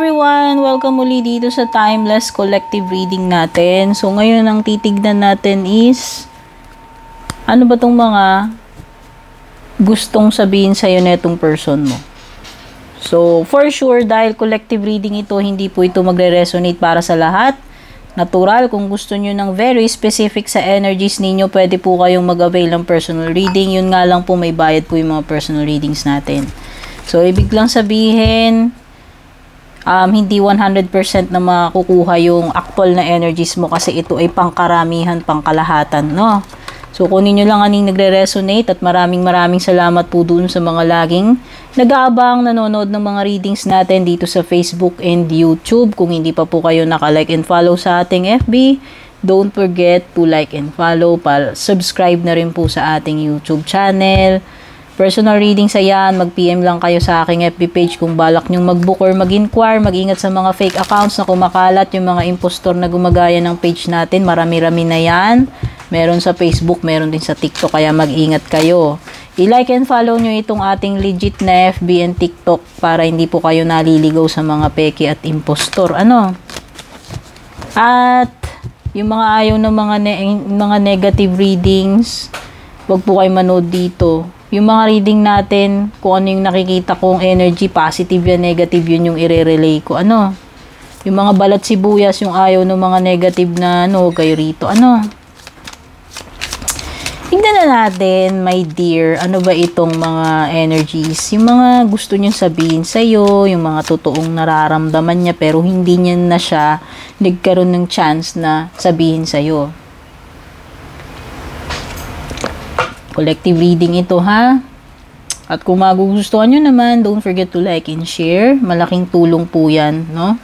everyone! Welcome muli dito sa Timeless Collective Reading natin. So, ngayon ang titignan natin is ano ba tong mga gustong sabihin sa'yo na itong person mo. So, for sure, dahil collective reading ito, hindi po ito magre-resonate para sa lahat. Natural, kung gusto nyo ng very specific sa energies ninyo, pwede po kayong mag-avail ng personal reading. Yun nga lang po, may bayad po yung mga personal readings natin. So, ibig lang sabihin, hindi 100% na makukuha yung actual na energies mo kasi ito ay pangkaramihan, pangkalahatan, no? So, kunin nyo lang aning nagre-resonate at maraming salamat po dun sa mga laging nag-aabang, nanonood ng mga readings natin dito sa Facebook and YouTube. Kung hindi pa po kayo naka-like and follow sa ating FB, don't forget to like and follow. Subscribe na rin po sa ating YouTube channel. Personal reading sa yan, mag-PM lang kayo sa aking FB page kung balak nyong mag-book or mag-inquire. Mag-ingat sa mga fake accounts na kumakalat, yung mga impostor na gumagaya ng page natin. Marami-rami na yan. Meron sa Facebook, meron din sa TikTok, kaya mag-ingat kayo. I-like and follow nyo itong ating legit na FB and TikTok para hindi po kayo naliligaw sa mga peke at impostor. Ano? At yung mga ayaw ng mga negative readings, wag po kayo manood dito. Yung mga reading natin, kung ano yung nakikita kong energy, positive yan, negative yun yung i-relay ko. Ano? Yung mga balat sibuyas, yung ayaw ng mga negative na kayo rito. Ano? Tingnan na natin, my dear, ano ba itong mga energies? Yung mga gusto niyang sabihin sa'yo, yung mga totoong nararamdaman niya pero hindi niya na siya nagkaroon ng chance na sabihin sa'yo. Collective reading ito, ha? At kung magugustuhan nyo naman, don't forget to like and share. Malaking tulong po yan, no?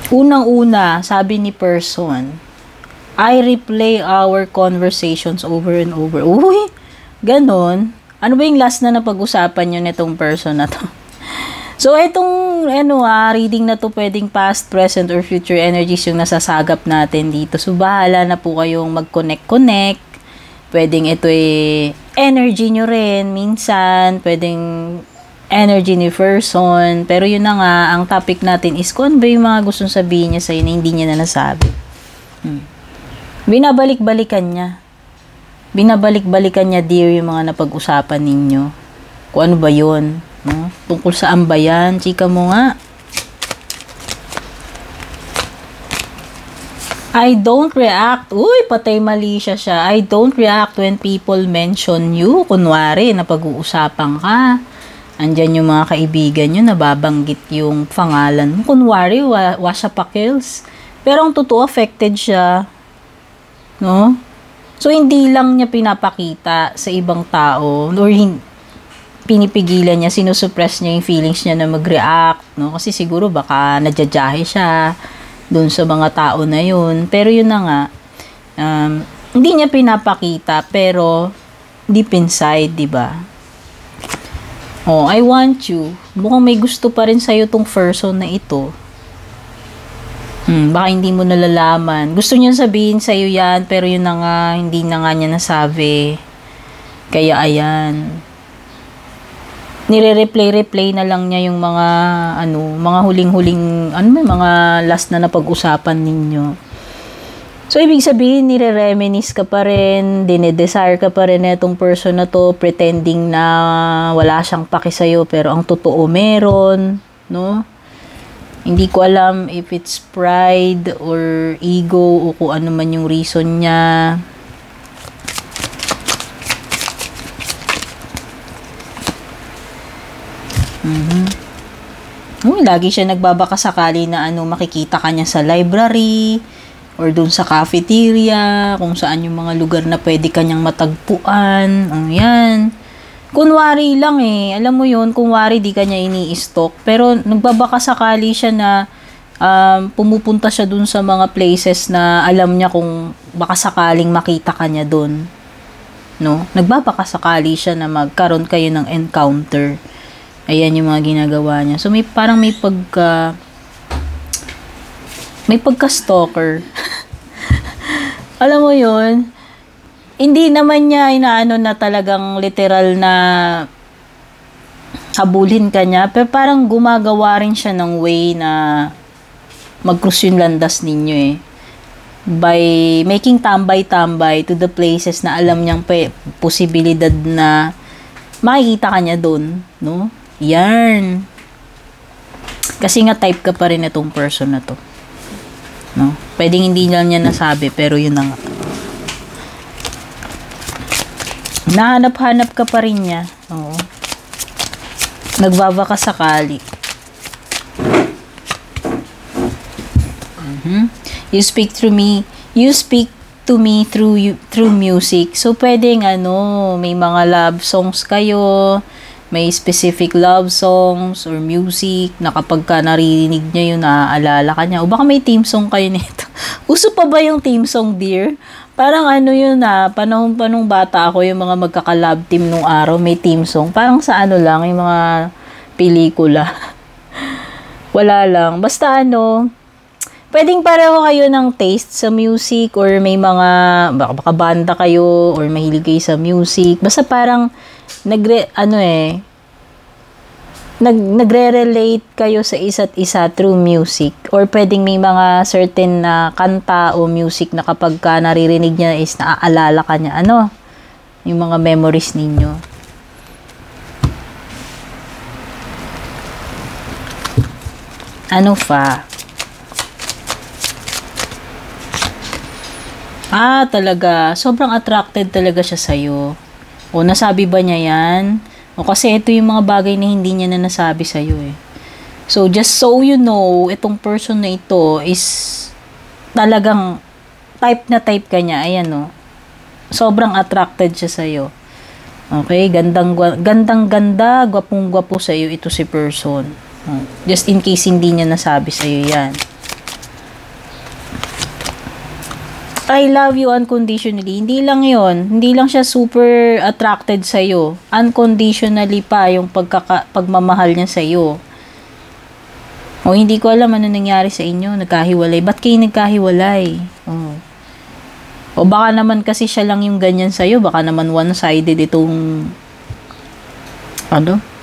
Unang-una, sabi ni person, I replay our conversations over and over. Uy, ganon. Ano ba yung last na napag-usapan nyo nitong person na to? So, itong reading na to pwedeng past, present, or future energies yung nasasagap natin dito. So, bahala na po kayong mag-connect. Pwedeng ito energy nyo rin. Minsan, pwedeng energy ni person. Pero yun na nga, ang topic natin is kung ano ba yung mga gustong sabihin niya sa'yo na hindi niya na nasabi. Binabalik-balikan niya. Binabalik-balikan niya, dear, yung mga napag-usapan ninyo. Kung ano ba yun. No? Tungkol saan ba yan? Chika mo nga. I don't react. Uy, patay mali siya. I don't react when people mention you. Kunwari, napag-uusapan ka. Andyan yung mga kaibigan nyo, nababanggit yung pangalan mo. Kunwari, washa pakils. Pero ang totoo, affected siya. No? So, hindi lang niya pinapakita sa ibang tao or pinipigilan niya, sinusuppress niya yung feelings niya na mag-react, no? Kasi siguro baka nadyajahe siya doon sa mga tao na yun. Pero yun na nga, hindi niya pinapakita, pero deep inside, di ba? Oh, I want you. Mukhang may gusto pa rin sa'yo tong person na ito. Baka hindi mo nalalaman. Gusto niya sabihin sa'yo yan, pero yun na nga, hindi na nga niya nasabi. Kaya ayan. Nire-replay na lang niya yung mga mga huling-huling mga last na napag-usapan ninyo. So ibig sabihin nire-reminisce ka pa rin, dinedesire ka pa rin itong person na to, pretending na wala siyang paki sa'yo pero ang totoo meron, no? Hindi ko alam if it's pride or ego o kung ano man yung reason niya. Lagi siya nagbabakasakali na makikita ka niya sa library or dun sa cafeteria, kung saan yung mga lugar na pwede kanyang matagpuan. Yan. Kunwari lang alam mo yun, kunwari di kanya ini-stalk, pero nagbabakasakali siya na pumupunta siya dun sa mga places na alam niya kung baka sakaling makita ka niya dun. No? Nagbabakasakali siya na magkaroon kayo ng encounter. Ayan yung mga ginagawa niya. So, may pagka-stalker. Alam mo yun? Hindi naman niya inaano na talagang literal na habulin ka niya, pero parang gumagawa rin siya ng way na mag-cross yung landas ninyo eh. By making tambay-tambay to the places na alam niyang posibilidad na makikita ka niya doon, no? Yan. Kasi nga type ka pa rin itong person na to. No? Pwedeng hindi lang niya nasabi, pero yun na nga. Nahanap-hanap ka pa rin niya. Oo. Nagbabaka sakali. You speak to me through music. So pwedeng may mga love songs kayo, may specific love songs or music na kapag ka naririnig niya yun, naaalala ka niya. O baka may theme song kayo nito. Uso pa ba yung theme song, dear? Parang yun panahon pa nung bata ako, yung mga magkaka-love team nung araw, may theme song. Parang sa lang, yung mga pelikula. Wala lang. Basta pwedeng pareho kayo ng taste sa music or may mga, baka banda kayo or mahilig kayo sa music. Basta parang, nagre-relate kayo sa isa't isa through music. Or pwedeng may mga certain na kanta o music na kapag ka naririnig niya is naaalala ka niya. Yung mga memories ninyo. Ano pa? Talaga. Sobrang attracted talaga siya sa'yo. O, nasabi ba niya yan? O, kasi ito yung mga bagay na hindi niya na nasabi sa'yo eh. So, just so you know, itong person na ito is talagang type na type ka niya. Ayan o. Sobrang attracted siya sa'yo. Okay? Gandang-ganda, gwapong-gwapo sa'yo ito si person. Just in case hindi niya nasabi sa'yo yan. I love you unconditionally. Hindi lang yon. Hindi lang siya super attracted sa'yo. Unconditionally pa yung pagmamahal niya sa'yo. O hindi ko alam ano nangyari sa inyo. Nagkahiwalay. Ba't kayo nagkahiwalay? O baka naman kasi siya lang yung ganyan sa'yo. Baka naman one-sided itong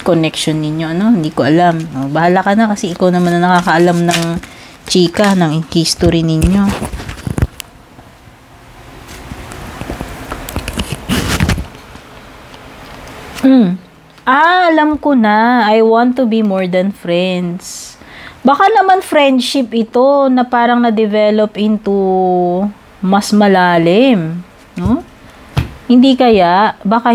connection ninyo. Hindi ko alam. Bahala ka na kasi ikaw naman na nakakaalam ng chika, ng history ninyo. Alam ko na. I want to be more than friends. Baka naman friendship ito na parang na-develop into mas malalim. No? Hindi kaya, baka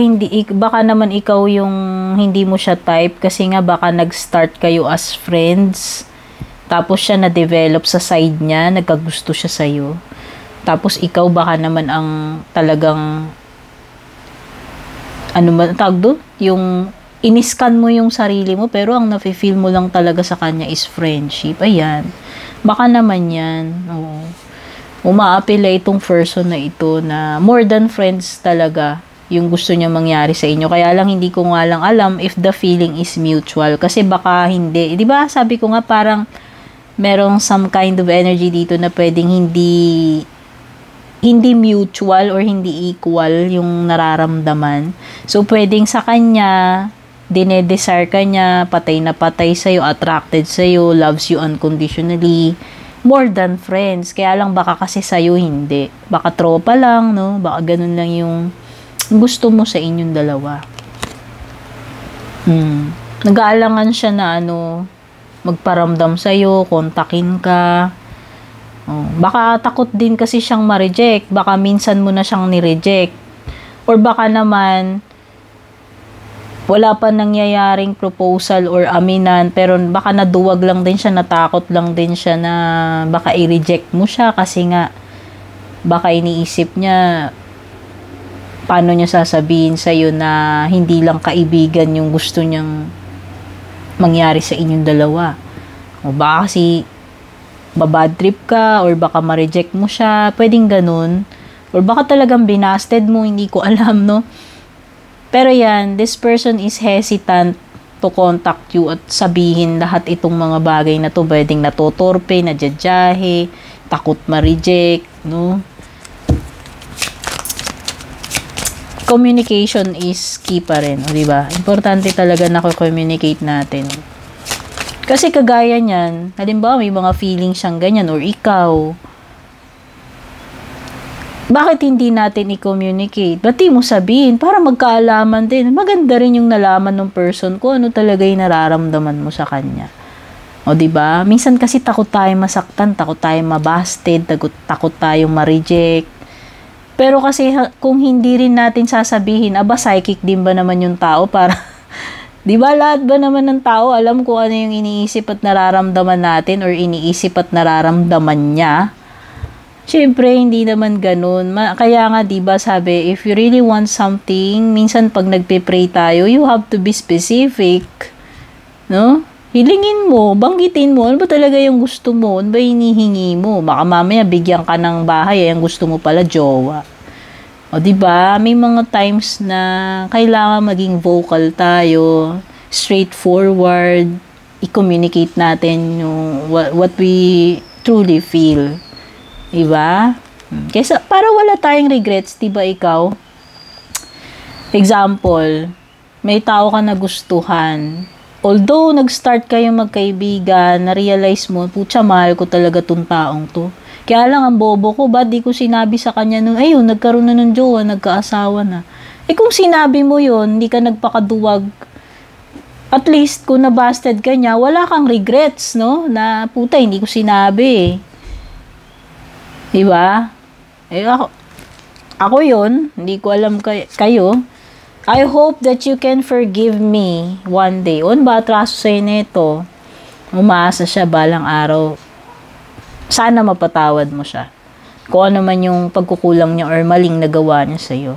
naman ikaw yung hindi mo siya type kasi nga baka nag-start kayo as friends. Tapos siya na-develop sa side niya, nagkagusto siya sa'yo. Tapos ikaw baka naman ang talagang tawag doon? Yung iniskan mo yung sarili mo pero ang nafe-feel mo lang talaga sa kanya is friendship. Ayan. Baka naman yan. Oo. Umaapela itong person na ito na more than friends talaga yung gusto niya mangyari sa inyo. Kaya lang hindi ko nga lang alam if the feeling is mutual. Kasi baka hindi. Di ba sabi ko nga parang merong some kind of energy dito na pwedeng hindi mutual or hindi equal yung nararamdaman. So, pwedeng sa kanya, dinedesire ka niya, patay na patay sa'yo, attracted sa'yo, loves you unconditionally, more than friends. Kaya lang baka kasi sa'yo hindi. Baka tropa lang, no? Baka ganun lang yung gusto mo sa inyong dalawa. Nag-aalangan siya na magparamdam sa'yo, kontakin ka. Baka takot din kasi siyang ma-reject. Baka minsan mo na siyang ni-reject. Or baka naman, wala pa nangyayaring proposal or aminan, pero baka naduwag lang din siya, natakot lang din siya na baka i-reject mo siya kasi nga, baka iniisip niya, paano niya sasabihin sa'yo na hindi lang kaibigan yung gusto niyang mangyari sa inyong dalawa. O baka kasi, babad trip ka or baka ma-reject mo siya, pwedeng ganun. Or baka talagang binasted mo, hindi ko alam, no? Pero yan, this person is hesitant to contact you at sabihin lahat itong mga bagay na to. Pwedeng natotorpe, nadjadjahe, takot ma-reject, no? communication is key pa rin, o diba? Importante talaga na communicate natin. Kasi kagaya niyan, halimbawa may mga feelings siyang ganyan or ikaw, bakit hindi natin i-communicate? Ba't di mo sabihin? Para magkaalaman din. Maganda rin yung nalaman ng person ko ano talaga yung nararamdaman mo sa kanya. O diba? Minsan kasi takot tayo masaktan, takot tayo mabasted, takot tayo ma-reject. Pero kasi kung hindi rin natin sasabihin, psychic din ba naman yung tao para... Di ba lahat ba naman ng tao alam kung ano yung iniisip at nararamdaman natin or iniisip at nararamdaman niya? Siyempre, hindi naman ganun. Kaya nga, di ba sabi, if you really want something, minsan pag nagpe-pray tayo, you have to be specific. No? Hilingin mo, banggitin mo, ano ba talaga yung gusto mo? Ano ba hinihingi mo? Baka mamaya bigyan ka ng bahay, ang gusto mo pala jowa. O di ba? May mga times na kailangan maging vocal tayo, straightforward, i-communicate natin yung what we truly feel. Diba? Kaysa, para wala tayong regrets, diba ikaw? Example, may tao ka na gustuhan. Although, nag-start kayo magkaibigan, na-realize mo, putya, mahal ko talaga tong taong to. Kaya lang, ang bobo ko, ba't di ko sinabi sa kanya nung, ayun, nagkaroon na ng jowa, nagkaasawa na. Kung sinabi mo yun, hindi ka nagpakaduwag, at least, kung nabasted ka niya, wala kang regrets, no? Na, puta, hindi ko sinabi, Diba? Ako yun. Hindi ko alam kayo. I hope that you can forgive me one day. On ba atraso sa'yo nito? Umaasa siya balang araw. Sana mapatawad mo siya. Kung ano man yung pagkukulang niya or maling nagawa niya sa'yo.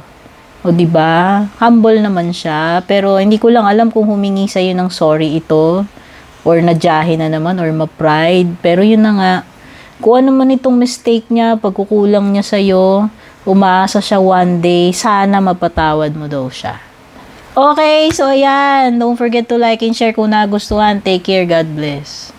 O diba? Humble naman siya. Pero hindi ko lang alam kung humingi sa'yo ng sorry ito. Or nadyahin na naman. Or ma-pride. Pero yun na nga. Kung ano man itong mistake niya, pagkukulang niya sa'yo, umaasa siya one day, sana mapatawad mo daw siya. Okay, so ayan. Don't forget to like and share kung nagustuhan. Take care. God bless.